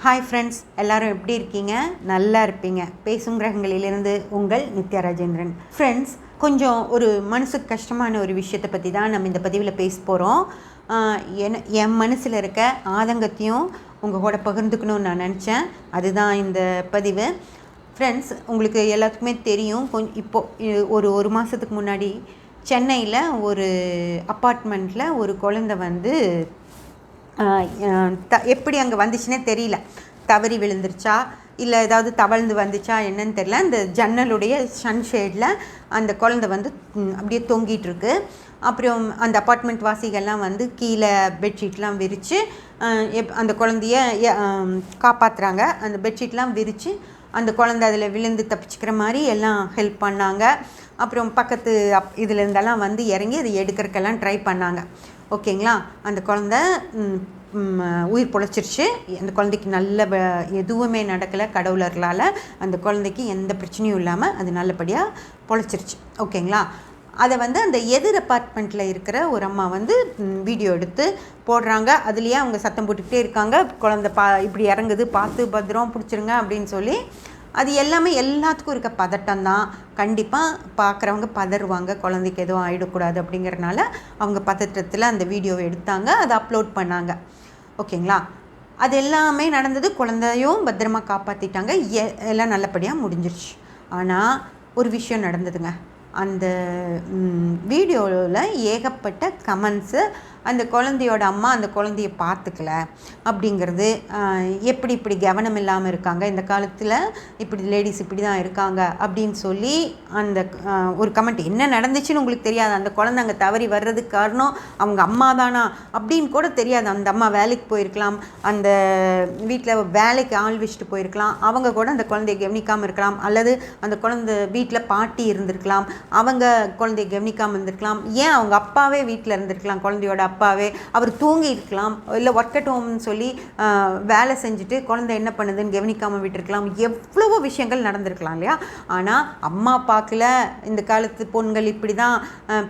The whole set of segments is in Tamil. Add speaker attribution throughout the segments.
Speaker 1: ஹாய் ஃப்ரெண்ட்ஸ், எல்லோரும் எப்படி இருக்கீங்க? நல்லா இருப்பீங்க. பேசும் கிரகங்களிலிருந்து உங்கள் நித்யா ராஜேந்திரன். ஃப்ரெண்ட்ஸ், கொஞ்சம் ஒரு மனசுக்கு கஷ்டமான ஒரு விஷயத்தை பற்றி தான் நம்ம இந்த பதிவில் பேச போகிறோம். என் மனசில் இருக்க ஆதங்கத்தையும் உங்கள் கூட பகிர்ந்துக்கணும்னு நான் நினச்சேன். அதுதான் இந்த பதிவு. ஃப்ரெண்ட்ஸ், உங்களுக்கு எல்லாத்துக்குமே தெரியும், இப்போது ஒரு மாதத்துக்கு முன்னாடி சென்னையில் ஒரு அப்பார்ட்மெண்ட்டில் ஒரு குழந்தை வந்து எப்படி அங்கே வந்துச்சுன்னே தெரியல. தவறி விழுந்துருச்சா இல்லை ஏதாவது தவழ்ந்து வந்துச்சா என்னன்னு தெரியல. அந்த ஜன்னலுடைய சன்ஷேடில் அந்த குழந்தை வந்து அப்படியே தொங்கிட்டுருக்கு. அப்புறம் அந்த அப்பார்ட்மெண்ட் வாசிகள்லாம் வந்து கீழே பெட்ஷீட்லாம் விரித்து அந்த குழந்தைய காப்பாற்றுறாங்க. அந்த பெட்ஷீட்லாம் விரித்து அந்த குழந்தை அதில் விழுந்து தப்பிச்சுக்கிற மாதிரி எல்லாம் ஹெல்ப் பண்ணாங்க. அப்புறம் பக்கத்து இதுலேருந்தெல்லாம் வந்து இறங்கி அதை எடுக்கிறதுக்கெல்லாம் ட்ரை பண்ணாங்க. ஓகேங்களா? அந்த குழந்த உயிர் பொழைச்சிருச்சு. அந்த குழந்தைக்கு நல்ல எதுவுமே நடக்கலை. கடவுளர்களால் அந்த குழந்தைக்கு எந்த பிரச்சனையும் இல்லாமல் அது நல்லபடியாக பொழைச்சிருச்சு. ஓகேங்களா? அதை வந்து அந்த எதிர் அப்பார்ட்மெண்ட்டில் இருக்கிற ஒரு அம்மா வந்து வீடியோ எடுத்து போடுறாங்க. அதுலேயே அவங்க சத்தம் போட்டுக்கிட்டே இருக்காங்க, குழந்தை இப்படி இறங்குது, பார்த்து பத்திரம் பிடிச்சிருங்க அப்படின்னு சொல்லி. அது எல்லாமே எல்லாத்துக்கும் இருக்க பதட்டம் தான். கண்டிப்பாக பார்க்குறவங்க பதறுவாங்க, குழந்தைக்கு எதுவும் ஆகிடக்கூடாது அப்படிங்கிறனால அவங்க பதற்றத்தில் அந்த வீடியோவை எடுத்தாங்க, அதை அப்லோட் பண்ணாங்க. ஓகேங்களா? அது எல்லாமே நடந்தது. குழந்தையும் பத்திரமாக காப்பாற்றிட்டாங்க. எல்லாம் நல்லபடியாக முடிஞ்சிருச்சு. ஆனால் ஒரு விஷயம் நடந்ததுங்க. அந்த வீடியோவில் ஏகப்பட்ட கமெண்ட்ஸு. அந்த குழந்தையோட அம்மா அந்த குழந்தைய பார்த்துக்கல அப்படிங்கிறது, எப்படி இப்படி கவனம் இல்லாமல் இருக்காங்க, இந்த காலத்தில் இப்படி லேடிஸ் இப்படி தான் இருக்காங்க அப்படின்னு சொல்லி அந்த ஒரு கமெண்ட். என்ன நடந்துச்சுன்னு உங்களுக்கு தெரியாது. அந்த குழந்தை அங்கே தவறி வர்றதுக்கு காரணம் அவங்க அம்மா தானா அப்படின்னு கூட தெரியாது. அந்த அம்மா வேலைக்கு போயிருக்கலாம், அந்த வீட்டில் வேலைக்கு ஆள் வச்சுட்டு போயிருக்கலாம், அவங்க கூட அந்த குழந்தைய கவனிக்காமல் இருக்கலாம், அல்லது அந்த குழந்தை வீட்டில் பாட்டி இருந்திருக்கலாம், அவங்க குழந்தைய கவனிக்காமல் இருந்திருக்கலாம், ஏன் அவங்க அப்பாவே வீட்டில் இருந்திருக்கலாம், குழந்தையோட அப்பாவே அவர் தூங்கி இருக்கலாம், இல்லை ஒர்க் அட் ஹோம்னு சொல்லி வேலை செஞ்சுட்டு குழந்தை என்ன பண்ணுதுன்னு கவனிக்காமல் விட்டுருக்கலாம். எவ்வளவோ விஷயங்கள் நடந்திருக்கலாம் இல்லையா? ஆனால் அம்மா பார்க்கல, இந்த காலத்து பொண்கள் இப்படி தான்,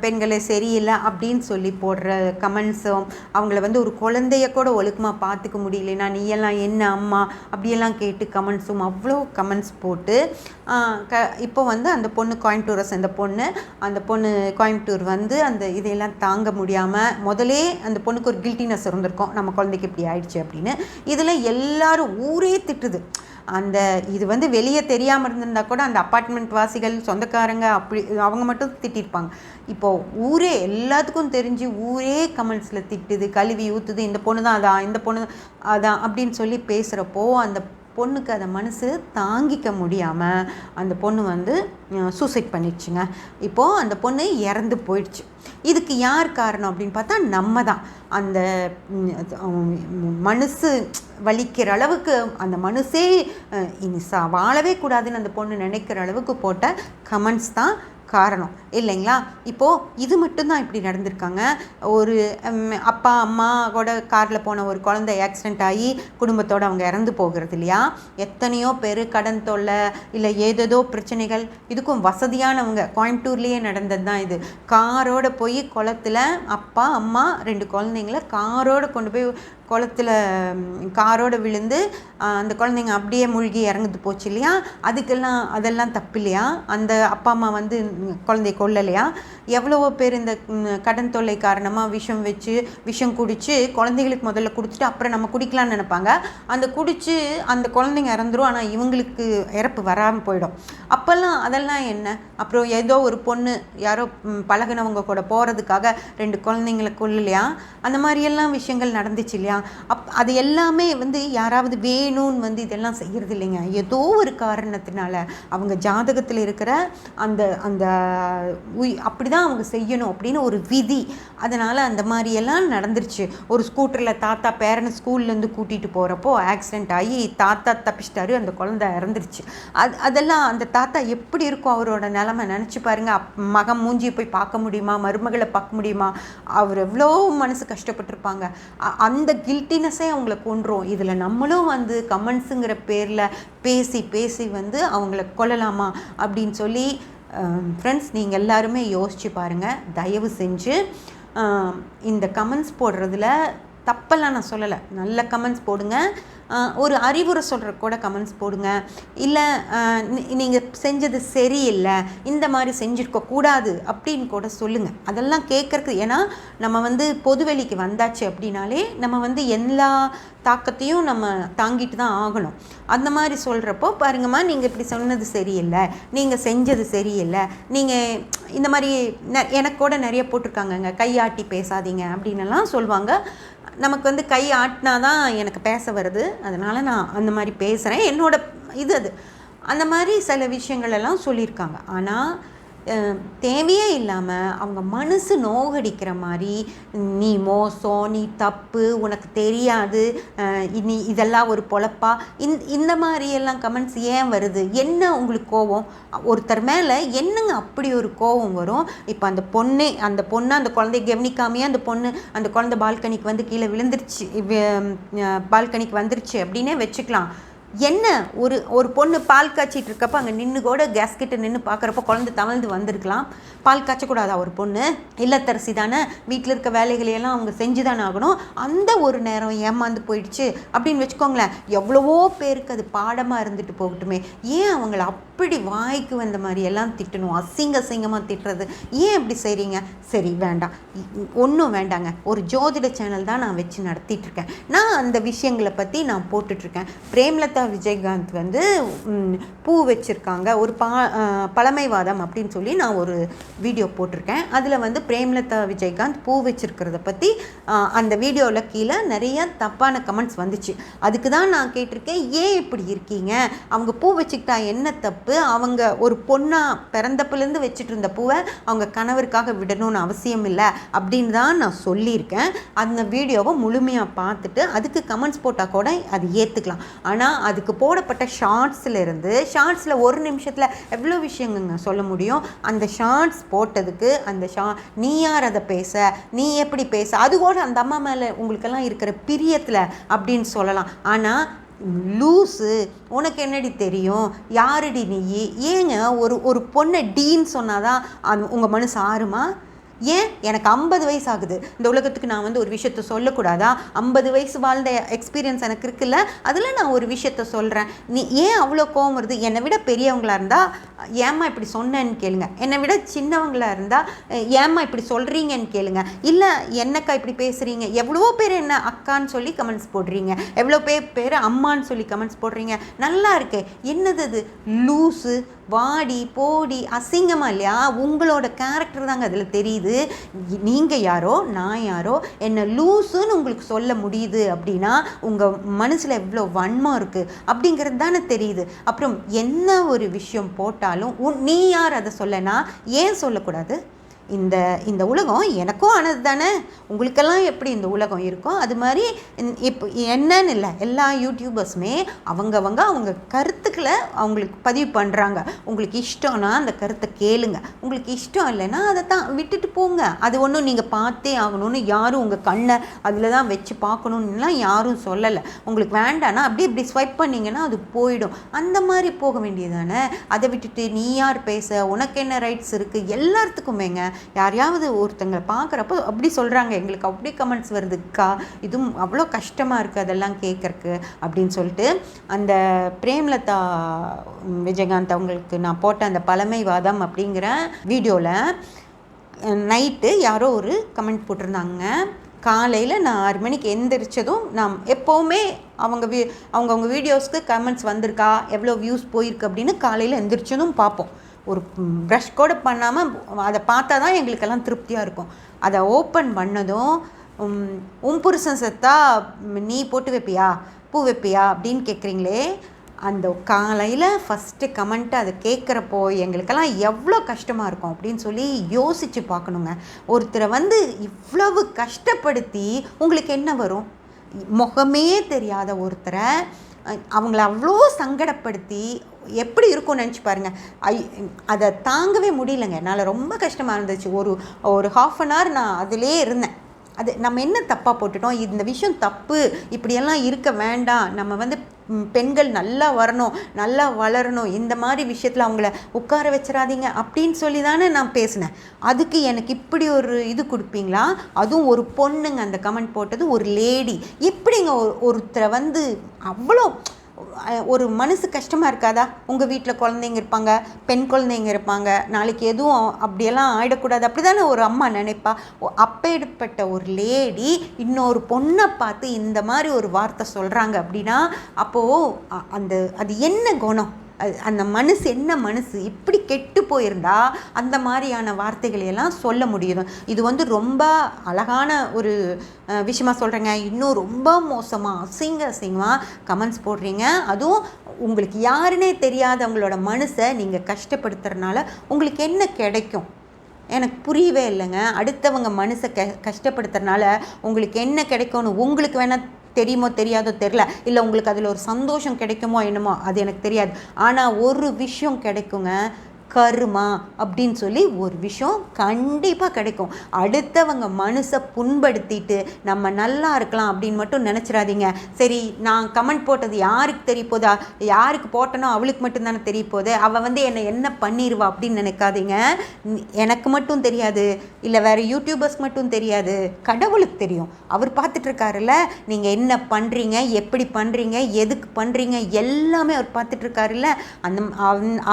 Speaker 1: பெண்களே சரியில்லை அப்படின்னு சொல்லி போடுற கமெண்ட்ஸும், அவங்கள வந்து ஒரு குழந்தைய கூட ஒழுக்கமாக பார்த்துக்க முடியலன்னா நீ எல்லாம் என்ன அம்மா அப்படியெல்லாம் கேட்டு கமெண்ட்ஸும், அவ்வளோ கமெண்ட்ஸ் போட்டு இப்போ வந்து அந்த பொண்ணு கோயம்புத்தூரை சேர்ந்த பொண்ணு, அந்த பொண்ணு கோயம்புத்தூர் வந்து அந்த இதையெல்லாம் தாங்க முடியாமல், முதலே அந்த பொண்ணுக்கு ஒரு கில்ட்டினஸ் இருந்திருக்கும், நம்ம குழந்தைக்கு இப்படி ஆயிடுச்சு அப்படின்னு. இதில் எல்லாரும் ஊரே திட்டுது. அந்த இது வந்து வெளியே தெரியாமல் இருந்திருந்தால் கூட அந்த அப்பார்ட்மெண்ட் வாசிகள், சொந்தக்காரங்க அப்படி அவங்க மட்டும் திட்டிருப்பாங்க. இப்போது ஊரே எல்லாத்துக்கும் தெரிஞ்சு ஊரே கமெண்ட்ஸில் திட்டுது, கழுவி ஊற்றுது, இந்த பொண்ணு தான் அதான், இந்த பொண்ணு அதான் அப்படின்னு சொல்லி பேசுகிறப்போ அந்த பொண்ணுக்கு அதை மனசு தாங்கிக்க முடியாமல் அந்த பொண்ணு வந்து சூசைட் பண்ணிடுச்சுங்க. இப்போது அந்த பொண்ணு இறந்து போயிடுச்சு. இதுக்கு யார் காரணம் அப்படின்னு பார்த்தா நம்ம தான். அந்த மனசு வலிக்கிற அளவுக்கு அந்த மனசே இனி வாழவே கூடாதுன்னு அந்த பொண்ணு நினைக்கிற அளவுக்கு போட்ட கமெண்ட்ஸ் தான் காரணம் இல்லைங்களா? இப்போது இது மட்டும்தான் இப்படி நடந்திருக்காங்க. ஒரு அப்பா அம்மா கூட காரில் போன ஒரு குழந்தை ஆக்சிடெண்ட் ஆகி குடும்பத்தோடு அவங்க இறந்து போகிறது இல்லையா? எத்தனையோ பேர் கடன் தொல்லை, இல்லை ஏதேதோ பிரச்சனைகள். இதுக்கும் வசதியானவங்க கோயம்புத்தூர்லேயே நடந்தது தான் இது. காரோடு போய் குளத்தில் அப்பா அம்மா 2 குழந்தைங்கள காரோடு கொண்டு போய் குளத்தில் காரோடு விழுந்து அந்த குழந்தைங்க அப்படியே மூழ்கி இறங்குது போச்சு இல்லையா? அதெல்லாம் தப்பு இல்லையா? அந்த அப்பா அம்மா வந்து குழந்தைய கொல்லலையா? எவ்வளவோ பேர் இந்த கடன் தொல்லை காரணமாக விஷம் குடித்து குழந்தைகளுக்கு முதல்ல கொடுத்துட்டு அப்புறம் நம்ம குடிக்கலான்னு நினைப்பாங்க. அந்த குடித்து அந்த குழந்தைங்க இறந்துரும், ஆனால் இவங்களுக்கு இறப்பு வராமல் போயிடும். அப்போல்லாம் அதெல்லாம் என்ன? அப்புறம் ஏதோ ஒரு பொண்ணு யாரோ பழகினவங்க கூட போகிறதுக்காக 2 குழந்தைங்களை கொல்லலையா? அந்த மாதிரியெல்லாம் விஷயங்கள் நடந்துச்சு இல்லையா? அது எல்லாமே வந்து யாராவது வேணும்னு வந்து இதெல்லாம் செய்கிறது இல்லைங்க. ஏதோ ஒரு காரணத்தினால அவங்க ஜாதகத்தில் இருக்கிற அந்த அந்த அப்படி தான் அவங்க செய்யணும் அப்படின்னு ஒரு விதி. அதனால் அந்த மாதிரியெல்லாம் நடந்துருச்சு. ஒரு ஸ்கூட்டரில் தாத்தா பேரனை ஸ்கூல்லேருந்து கூட்டிகிட்டு போகிறப்போ ஆக்சிடெண்ட் ஆகி தாத்தா தப்பிச்சிட்டாரு, அந்த குழந்தை இறந்துருச்சு. அதெல்லாம் அந்த தாத்தா எப்படி இருக்கும் அவரோட நிலைமை நினச்சி பாருங்கள். மகன் மூஞ்சியை போய் பார்க்க முடியுமா? மருமகளை பார்க்க முடியுமா? அவர் எவ்வளோ மனசு கஷ்டப்பட்டிருப்பாங்க. அந்த கில்ட்டினஸே அவங்கள கொன்றும். இதில் நம்மளும் வந்து கமெண்ட்ஸுங்கிற பேரில் பேசி வந்து அவங்கள கொல்லலாமா அப்படின்னு சொல்லி ஃப்ரெண்ட்ஸ், நீங்கள் எல்லாருமே யோசிச்சு பாருங்கள். தயவு செஞ்சு இந்த கமெண்ட்ஸ் போடுறதுல தப்பெல்லாம் நான் சொல்லலை, நல்ல கமெண்ட்ஸ் போடுங்க. ஒரு அறிவுரை சொல்கிற கூட கமெண்ட்ஸ் போடுங்க. இல்லை நீங்கள் செஞ்சது சரியில்லை, இந்த மாதிரி செஞ்சுருக்கக்கூடாது அப்படின்னு கூட சொல்லுங்கள். அதெல்லாம் கேட்குறக்கு, ஏன்னா நம்ம வந்து பொதுவெளிக்கு வந்தாச்சு அப்படின்னாலே நம்ம வந்து எல்லா தாக்கத்தையும் நம்ம தாங்கிட்டு தான் ஆகணும். அந்த மாதிரி சொல்கிறப்போ பாருங்கம்மா, நீங்கள் இப்படி சொன்னது சரியில்லை, நீங்கள் செஞ்சது சரியில்லை, நீங்கள் இந்த மாதிரி எனக்கு கூட நிறைய போட்டிருக்காங்கங்க, கையாட்டி பேசாதீங்க அப்படின்னுலாம் சொல்லுவாங்க. நமக்கு வந்து கை ஆட்டினா தான் எனக்கு பேச வருது, அதனால் நான் அந்த மாதிரி பேசுகிறேன், என்னோட இது அது. அந்த மாதிரி சில விஷயங்கள் எல்லாம் சொல்லியிருக்காங்க. ஆனால் தேவையே இல்லாமல் அவங்க மனசு நோகடிக்கிற மாதிரி, நீ மோசம், நீ தப்பு, உனக்கு தெரியாது, நீ இதெல்லாம் ஒரு பொழப்பா, இந்த மாதிரியெல்லாம் கமெண்ட்ஸ் ஏன் வருது? என்ன உங்களுக்கு கோவம்? ஒருத்தர் மேலே என்னங்க அப்படி ஒரு கோவம் வரும்? இப்போ அந்த பொண்ணு அந்த குழந்தைய கவனிக்காமையே அந்த குழந்தை பால்கனிக்கு வந்து கீழே விழுந்துருச்சு, பால்கனிக்கு வந்துருச்சு அப்படின்னே வச்சுக்கலாம். என்ன ஒரு பொண்ணு பால் காய்ச்சிட்டு இருக்கப்போ அங்கே நின்று கூட கேஸ் கிட்ட நின்று பார்க்குறப்போ குழந்தை தவழ்ந்து வந்திருக்கலாம். பால் காய்ச்சக்கூடாதா ஒரு பொண்ணு? இல்லத்தரசி தானே, வீட்டில் இருக்க வேலைகளையெல்லாம் அவங்க செஞ்சு தானே ஆகணும். அந்த ஒரு நேரம் ஏமாந்து போயிடுச்சு அப்படின்னு வச்சுக்கோங்களேன், எவ்வளவோ பேருக்கு அது பாடமாக இருந்துட்டு போகட்டுமே. ஏன் அவங்கள அப்படி வாய்க்கு வந்த மாதிரி எல்லாம் திட்டணும்? அசிங்கமாக திட்டுறது ஏன் இப்படி செய்கிறீங்க? சரி, வேண்டாம், ஒன்றும் வேண்டாங்க. ஒரு ஜோதிட சேனல் தான் நான் வச்சு நடத்திட்டுருக்கேன். நான் அந்த விஷயங்களை பற்றி நான் போட்டுட்ருக்கேன். பிரேம்லதா விஜயகாந்த் வந்து பூ வச்சுருக்காங்க, ஒரு பழமைவாதம் அப்படின்னு சொல்லி நான் ஒரு வீடியோ போட்டிருக்கேன். அதில் வந்து பிரேம்லதா விஜயகாந்த் பூ வச்சுருக்கிறத பற்றி அந்த வீடியோவில் கீழே நிறைய தப்பான கமெண்ட்ஸ் வந்துச்சு. அதுக்கு தான் நான் கேட்டிருக்கேன், ஏன் இப்படி இருக்கீங்க? அவங்க பூ வச்சுக்கிட்டா என்ன தப்பு? அவங்க ஒரு பொண்ணாக பிறந்தப்புலேருந்து வச்சுட்டு இருந்த பூவை அவங்க கணவருக்காக விடணும்னு அவசியம் இல்லை அப்படின்னு தான் நான் சொல்லியிருக்கேன். அந்த வீடியோவை முழுமையாக பார்த்துட்டு அதுக்கு கமெண்ட்ஸ் போட்டால் கூட அது ஏற்றுக்கலாம். ஆனால் அதுக்கு போடப்பட்ட ஷார்ட்ஸில் ஒரு நிமிஷத்தில் எவ்வளோ விஷயங்க சொல்ல முடியும்? அந்த ஷார்ட்ஸ் போட்டதுக்கு நீ யார் அதை பேச, நீ எப்படி பேச, அது கூட அந்த அம்மா மேலே உங்களுக்கெல்லாம் இருக்கிற பிரியத்தில் அப்படின்னு சொல்லலாம். ஆனால் லூஸு, உனக்கு என்னடி தெரியும், யாருடி நீ? ஏங்க ஒரு பொண்ணை டீன்னு சொன்னாதான் உங்கள் மனசு ஆறுமா? ஏன் எனக்கு 50 வயசு ஆகுது, இந்த உலகத்துக்கு நான் வந்து ஒரு விஷயத்த சொல்லக்கூடாதா? 50 வயசு வாழ்ந்த எக்ஸ்பீரியன்ஸ் எனக்கு இருக்குல்ல, அதில் நான் ஒரு விஷயத்த சொல்கிறேன். நீ ஏன் அவ்வளோ கோவம் வருது? என்னை விட பெரியவங்களாக இருந்தால் ஏம்மா இப்படி சொன்னேன்னு கேளுங்க, என்னை விட சின்னவங்களாக இருந்தால் ஏம்மா இப்படி சொல்கிறீங்கன்னு கேளுங்க. இல்லை என்னக்கா இப்படி பேசுகிறீங்க? எவ்வளோ பேர் என்ன அக்கான்னு சொல்லி கமெண்ட்ஸ் போடுறீங்க, எவ்வளோ பேர் அம்மான்னு சொல்லி கமெண்ட்ஸ் போடுறீங்க. நல்லா இருக்கு, என்னது அது? லூஸு, வாடி போடி, அசிங்கமா இல்லையா? உங்களோட கேரக்டர் தாங்க அதில் தெரியுது. நீங்கள் யாரோ நான் யாரோ, என்ன லூஸுன்னு உங்களுக்கு சொல்ல முடியுது அப்படின்னா உங்கள் மனசில் எவ்வளோ வன்மம் இருக்குது அப்படிங்கிறது தானே தெரியுது. அப்புறம் என்ன ஒரு விஷயம் போட்டாலும் நீ யார் அதை சொல்லனா? ஏன் சொல்லக்கூடாது? இந்த உலகம் எனக்கும் ஆனது தானே, உங்களுக்கெல்லாம் எப்படி இந்த உலகம் இருக்கும் அது மாதிரி இப்போ என்னன்னு இல்லை, எல்லா யூடியூபர்ஸுமே அவங்க கருத்துக்களை அவங்களுக்கு பதிவு பண்ணுறாங்க. உங்களுக்கு இஷ்டம்னா அந்த கருத்தை கேளுங்க, உங்களுக்கு இஷ்டம் இல்லைன்னா அதை தான் விட்டுட்டு போங்க. அது ஒன்றும் நீங்கள் பார்த்தே ஆகணும்னு யாரும் உங்கள் கண்ணை அதில் தான் வச்சு பார்க்கணுன்னுலாம் யாரும் சொல்லலை. உங்களுக்கு வேண்டான்னா இப்படி ஸ்வைப் பண்ணிங்கன்னா அது போயிடும். அந்த மாதிரி போக வேண்டியது தானே. அதை விட்டுட்டு நீ யார் பேச, உனக்கு என்ன ரைட்ஸ் இருக்குது? எல்லாத்துக்குமேங்க யாரையாவது ஒருத்தங்களை பார்க்குறப்போ அப்படி சொல்கிறாங்க, எங்களுக்கு அப்படி கமெண்ட்ஸ் வருதுக்கா, இதுவும் அவ்வளோ கஷ்டமாக இருக்குது அதெல்லாம் கேட்குறக்கு அப்படின்னு சொல்லிட்டு. அந்த பிரேம்லதா விஜயகாந்த் அவங்களுக்கு நான் போட்ட அந்த பழமைவாதம் அப்படிங்கிற வீடியோவில் நைட்டு யாரோ ஒரு கமெண்ட் போட்டிருந்தாங்க. காலையில் நான் 6 மணிக்கு எந்திரிச்சதும் நான் எப்போவுமே அவங்க வீடியோஸ்க்கு கமெண்ட்ஸ் வந்திருக்கா, எவ்வளோ வியூஸ் போயிருக்கு அப்படின்னு காலையில் எந்திரிச்சதும் பார்ப்போம். ஒரு ப்ரஷ் கூட பண்ணாமல் அதை பார்த்தா தான் எங்களுக்கெல்லாம் திருப்தியாக இருக்கும். அதை ஓப்பன் பண்ணதும் புருஷன் செத்தா நீ போட்டு வைப்பியா, பூ வைப்பியா அப்படின்னு கேட்குறீங்களே, அந்த காலையில் ஃபஸ்ட்டு கமெண்ட்டு அதை கேட்குறப்போ எங்களுக்கெல்லாம் எவ்வளோ கஷ்டமாக இருக்கும் அப்படின்னு சொல்லி யோசித்து பார்க்கணுங்க. ஒருத்தரை வந்து இவ்வளவு கஷ்டப்படுத்தி உங்களுக்கு என்ன வரும்? முகமே தெரியாத ஒருத்தரை அவங்கள அவ்வளோ சங்கடப்படுத்தி எப்படி இருக்கும்னு நினச்சி பாருங்கள். அதை தாங்கவே முடியலைங்க, என்னால் ரொம்ப கஷ்டமாக இருந்துச்சு. ஒரு ½ அன் ஹவர் நான் அதிலே இருந்தேன். அது நம்ம என்ன தப்பாக போட்டுட்டோம், இந்த விஷயம் தப்பு, இப்படியெல்லாம் இருக்க வேண்டாம், நம்ம வந்து பெண்கள் நல்லா வரணும், நல்லா வளரணும், இந்த மாதிரி விஷயத்தில் அவங்கள உட்கார வச்சிடாதீங்க அப்படின்னு சொல்லி தானே நான் பேசினேன். அதுக்கு எனக்கு இப்படி ஒரு இது கொடுப்பீங்களா? அதுவும் ஒரு பொண்ணுங்க அந்த கமெண்ட் போட்டது, ஒரு லேடி. எப்படிங்க ஒருத்தரை வந்து அவ்வளோ ஒரு மனசு கஷ்டமாக இருக்காதா? உங்கள் வீட்டில் குழந்தைங்க இருப்பாங்க, பெண் குழந்தைங்க இருப்பாங்க, நாளைக்கு எதுவும் அப்படியெல்லாம் ஆகிடக்கூடாது, அப்படி தானே ஒரு அம்மா நினைப்பா. அப்பேற்பட்ட ஒரு லேடி இன்னொரு பொண்ணை பார்த்து இந்த மாதிரி ஒரு வார்த்தை சொல்கிறாங்க அப்படின்னா, அப்போது அது என்ன குணம்? அந்த மனசு என்ன மனசு? இப்படி கெட்டு போயிருந்தா அந்த மாதிரியான வார்த்தைகளையெல்லாம் சொல்ல முடியும். இது வந்து ரொம்ப அழகான ஒரு விஷயமா சொல்கிறேங்க. இன்னும் ரொம்ப மோசமாக அசிங்கமாக கமெண்ட்ஸ் போடுறீங்க. அதுவும் உங்களுக்கு யாருன்னே தெரியாதவங்களோட மனசை நீங்கள் கஷ்டப்படுத்துறதுனால உங்களுக்கு என்ன கிடைக்கும்? எனக்கு புரியவே இல்லைங்க. அடுத்தவங்க மனசை கஷ்டப்படுத்துறதுனால உங்களுக்கு என்ன கிடைக்கும்னு உங்களுக்கு வேணால் தெரியுமோ தெரியாதோ தெரில, இல்லை உங்களுக்கு அதில் ஒரு சந்தோஷம் கிடைக்குமோ என்னமோ அது எனக்கு தெரியாது. ஆனால் ஒரு விஷயம் கிடைக்குங்க, கர்மா அப்படின்னு சொல்லி ஒரு விஷயம் கண்டிப்பாக கிடைக்கும். அடுத்தவங்க மனசை புண்படுத்திட்டு நம்ம நல்லா இருக்கலாம் அப்படின்னு மட்டும் நினச்சிடாதீங்க. சரி, நான் கமெண்ட் போட்டது யாருக்கு தெரிய போதா, யாருக்கு போட்டனோ அவளுக்கு மட்டும்தானே தெரிய போகுது, அவள் வந்து என்னை என்ன பண்ணிடுவா அப்படின்னு நினைக்காதீங்க. எனக்கு மட்டும் தெரியாது, இல்லை வேறு யூடியூபர்ஸ்க்கு மட்டும் தெரியாது, கடவுளுக்கு தெரியும். அவர் பார்த்துட்ருக்காருல்ல, நீங்கள் என்ன பண்ணுறீங்க, எப்படி பண்ணுறீங்க, எதுக்கு பண்ணுறீங்க, எல்லாமே அவர் பார்த்துட்ருக்காருல்ல.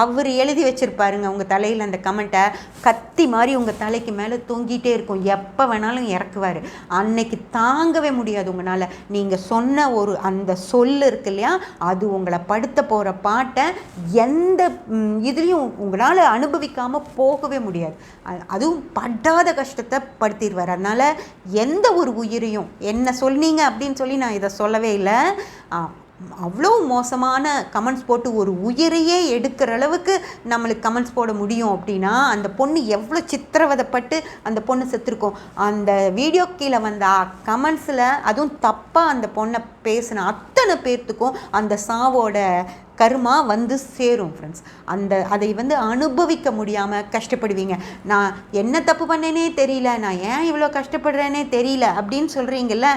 Speaker 1: அவர் எழுதி வச்சிருப்பார் பாருங்க உங்கள் தலையில் அந்த கமெண்ட்டை, கத்தி மாதிரி உங்கள் தலைக்கு மேலே தொங்கிட்டே இருக்கும், எப்போ வேணாலும் இறக்குவார். அன்னைக்கு தாங்கவே முடியாது உங்களால். நீங்கள் சொன்ன அந்த சொல்லு இருக்கு இல்லையா, அது உங்களை படுத்த போகிற பாட்டை எந்த இதுலேயும் உங்களால் அனுபவிக்காமல் போகவே முடியாது. அதுவும் படாத கஷ்டத்தை படுத்திடுவார். அதனால் எந்த ஒரு உயிரையும் என்ன சொன்னீங்க அப்படின்னு சொல்லி நான் இதை சொல்லவே இல்லை. அவ்வளோ மோசமான கமெண்ட்ஸ் போட்டு ஒரு உயிரையே எடுக்கிற அளவுக்கு நம்மளுக்கு கமெண்ட்ஸ் போட முடியும் அப்படின்னா, அந்த பொண்ணு எவ்வளோ சித்திரவதைப்பட்டு அந்த பொண்ணு செத்துருக்கும். அந்த வீடியோ கீழே வந்த கமெண்ட்ஸில் அதுவும் தப்பாக அந்த பொண்ணை பேசின அத்தனை பேர்த்துக்கும் அந்த சாவோட கர்மா வந்து சேரும் ஃப்ரெண்ட்ஸ். அதை வந்து அனுபவிக்க முடியாமல் கஷ்டப்படுவீங்க. நான் என்ன தப்பு பண்ணேனே தெரியல, நான் ஏன் இவ்வளோ கஷ்டப்படுறேனே தெரியல அப்படின்னு சொல்கிறீங்கல்ல.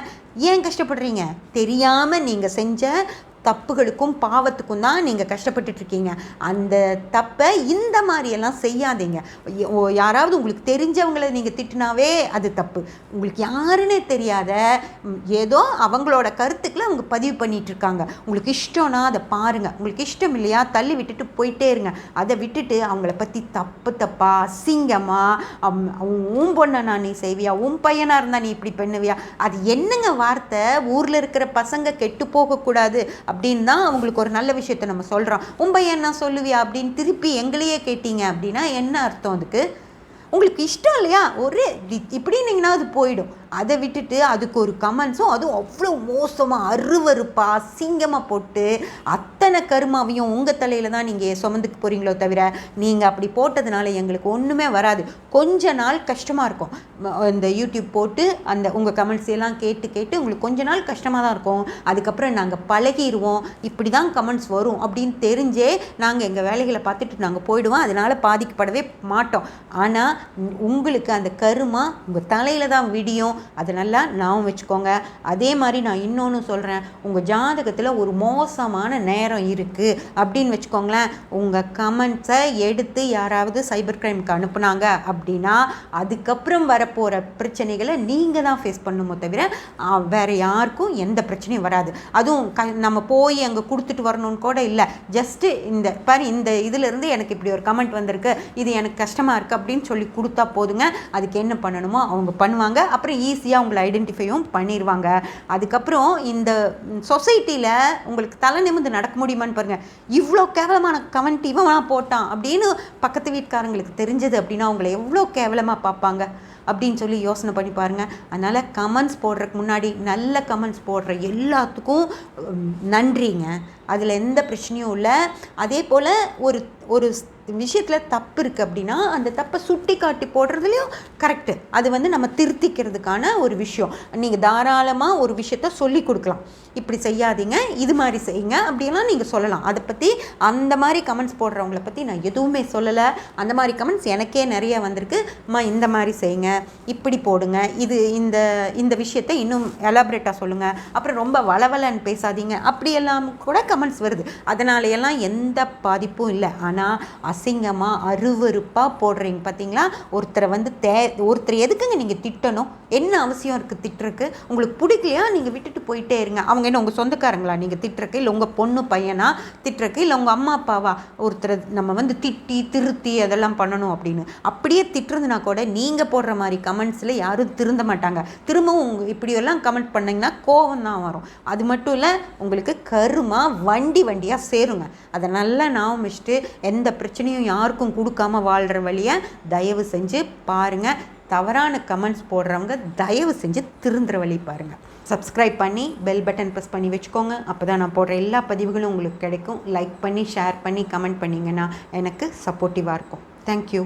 Speaker 1: ஏன் கஷ்டப்படுறீங்க? தெரியாமல் நீங்கள் செஞ்ச தப்புகளுக்கும் பாவத்துக்கும் தான் நீங்கள் கஷ்டப்பட்டுட்ருக்கீங்க. அந்த தப்பை இந்த மாதிரியெல்லாம் செய்யாதீங்க. யாராவது உங்களுக்கு தெரிஞ்சவங்களை நீங்கள் திட்டினாவே அது தப்பு. உங்களுக்கு யாருன்னே தெரியாத ஏதோ அவங்களோட கருத்துக்களை அவங்க பதிவு பண்ணிகிட்ருக்காங்க. உங்களுக்கு இஷ்டம்னா அதை பாருங்கள், உங்களுக்கு இஷ்டம் இல்லையா தள்ளி விட்டுட்டு போயிட்டே இருங்க. அதை விட்டுட்டு அவங்கள பற்றி தப்பா அசிங்கமாக உன் பொண்ணா நீ செய்வியா, உன் பையனாக இருந்தால் நீ இப்படி பண்ணுவியா, அது என்னங்க வார்த்தை? ஊரில் இருக்கிற பசங்க கெட்டு போகக்கூடாது அப்படின்னு தான் அவங்களுக்கு ஒரு நல்ல விஷயத்தை நம்ம சொல்கிறோம். உன் என்ன சொல்லுவியா அப்படின்னு திருப்பி எங்களையே கேட்டீங்க அப்படின்னா என்ன அர்த்தம்? அதுக்கு உங்களுக்கு இஷ்டம் இல்லையா, ஒரு இப்படின்னீங்கன்னா அது போயிடும். அதை விட்டுட்டு அதுக்கு ஒரு கமெண்ட்ஸும் அதுவும் அவ்வளோ மோசமாக அருவருப்பாக அசிங்கமாக போட்டு அத்தனை கருமாவையும் உங்கள் தலையில் தான் நீங்கள் சுமந்துக்கு போகிறீங்களோ தவிர, நீங்கள் அப்படி போட்டதுனால எங்களுக்கு ஒன்றுமே வராது. கொஞ்ச நாள் கஷ்டமாக இருக்கும். இந்த யூடியூப் போட்டு உங்கள் கமெண்ட்ஸ் எல்லாம் கேட்டு உங்களுக்கு கொஞ்ச நாள் கஷ்டமாக தான் இருக்கும். அதுக்கப்புறம் நாங்கள் பழகிடுவோம், இப்படி தான் கமெண்ட்ஸ் வரும் அப்படின்னு தெரிஞ்சே நாங்கள் எங்கள் வேலைகளை பார்த்துட்டு நாங்கள் போயிடுவோம். அதனால் பாதிக்கப்படவே மாட்டோம். ஆனால் உங்களுக்கு அந்த கருமா உங்கள் தலையில் தான் விடியும். அதை நல்லா ஞாபகம் வச்சுக்கோங்க. அதே மாதிரி நான் இன்னொன்று சொல்கிறேன், உங்கள் ஜாதகத்தில் ஒரு மோசமான நேரம் இருக்குது அப்படின்னு வச்சுக்கோங்களேன். உங்கள் கமெண்ட்ஸை எடுத்து யாராவது சைபர் கிரைமுக்கு அனுப்புனாங்க அப்படின்னா அதுக்கப்புறம் வரப்போகிற பிரச்சனைகளை நீங்கள் தான் ஃபேஸ் பண்ணுமோ தவிர வேறு யாருக்கும் எந்த பிரச்சனையும் வராது. அதுவும் நம்ம போய் அங்கே கொடுத்துட்டு வரணும்னு கூட இல்லை. ஜஸ்ட்டு இந்த இதிலேருந்து எனக்கு இப்படி ஒரு கமெண்ட் வந்திருக்கு, இது எனக்கு கஷ்டமாக இருக்குது அப்படின்னு சொல்லி கொடுத்தா போதுங்க. அதுக்கு என்ன பண்ணணுமோ அவங்க பண்ணுவாங்க. அப்புறம் ஈஸியாக உங்களை ஐடென்டிஃபையும் பண்ணிடுவாங்க. அதுக்கப்புறம் இந்த சொசைட்டியில் உங்களுக்கு தலை நிமிர்ந்து நடக்க முடியுமான்னு பாருங்கள். இவ்வளோ கேவலமான கமெண்ட் இவன் போட்டான் அப்படின்னு பக்கத்து வீட்டுக்காரங்களுக்கு தெரிஞ்சது அப்படின்னா அவங்களை எவ்வளோ கேவலமாக பார்ப்பாங்க அப்படின்னு சொல்லி யோசனை பண்ணி பாருங்கள். அதனால் கமெண்ட்ஸ் போடுறதுக்கு முன்னாடி நல்ல கமெண்ட்ஸ் போடுற எல்லாத்துக்கும் நன்றிங்க, அதில் எந்த பிரச்சனையும் இல்லை. அதே போல் ஒரு விஷயத்தில் தப்பு இருக்குது அப்படின்னா அந்த தப்பை சுட்டி காட்டி போடுறதுலையும் கரெக்டு. அது வந்து நம்ம திருத்திக்கிறதுக்கான ஒரு விஷயம். நீங்கள் தாராளமாக ஒரு விஷயத்த சொல்லி கொடுக்கலாம். இப்படி செய்யாதீங்க, இது மாதிரி செய்யுங்க அப்படியெல்லாம் நீங்கள் சொல்லலாம். அதை பற்றி அந்த மாதிரி கமெண்ட்ஸ் போடுறவங்கள பற்றி நான் எதுவுமே சொல்லலை. அந்த மாதிரி கமெண்ட்ஸ் எனக்கே நிறைய வந்திருக்கு. இந்த மாதிரி செய்யுங்க, இப்படி போடுங்க, இது இந்த இந்த விஷயத்தை இன்னும் எலாபரேட்டாக சொல்லுங்கள், அப்புறம் ரொம்ப வளவலன்னு பேசாதீங்க, அப்படியெல்லாம் கூட கமெண்ட்ஸ் வருது. அதனாலையெல்லாம் எந்த பாதிப்பும் இல்லை. ஆனால் அசிங்கமாக அருவருப்பாக போடுறீங்க பார்த்தீங்களா? ஒருத்தரை வந்து ஒருத்தர் எதுக்குங்க நீங்கள் திட்டணும்? என்ன அவசியம் இருக்குது திட்டுறக்கு? உங்களுக்கு பிடிக்கலையா நீங்கள் விட்டுட்டு போயிட்டே இருங்க. அவங்க என்ன உங்கள் சொந்தக்காரங்களா நீங்கள் திட்டுறக்கு? இல்லை உங்கள் பொண்ணு பையனா திட்டுறக்கு? இல்லை உங்கள் அம்மா அப்பாவா ஒருத்தரை நம்ம வந்து திட்டி திருத்தி அதெல்லாம் பண்ணணும் அப்படின்னு? அப்படியே திட்டுறதுனா கூட நீங்கள் போடுற மாதிரி கமெண்ட்ஸில் யாரும் திருந்த மாட்டாங்க. திரும்பவும் இப்படியெல்லாம் கமெண்ட் பண்ணிங்கன்னா கோவம் தான் வரும். அது மட்டும் இல்லை, உங்களுக்கு கருமா வண்டியாக சேருங்க. அதை நல்லா ஞாபகம் வச்சுட்டு எந்த பிரச்சனையும் யாருக்கும் கொடுக்காம வாழ்கிற வழியை தயவு செஞ்சு பாருங்கள். தவறான கமெண்ட்ஸ் போடுறவங்க தயவு செஞ்சு திருந்துற வழி பாருங்கள். சப்ஸ்கிரைப் பண்ணி பெல் பட்டன் ப்ரெஸ் பண்ணி வச்சுக்கோங்க. அப்போ தான் நான் போடுற எல்லா பதிவுகளும் உங்களுக்கு கிடைக்கும். லைக் பண்ணி ஷேர் பண்ணி கமெண்ட் பண்ணிங்கன்னா எனக்கு சப்போர்ட்டிவாக இருக்கும். தேங்க்யூ.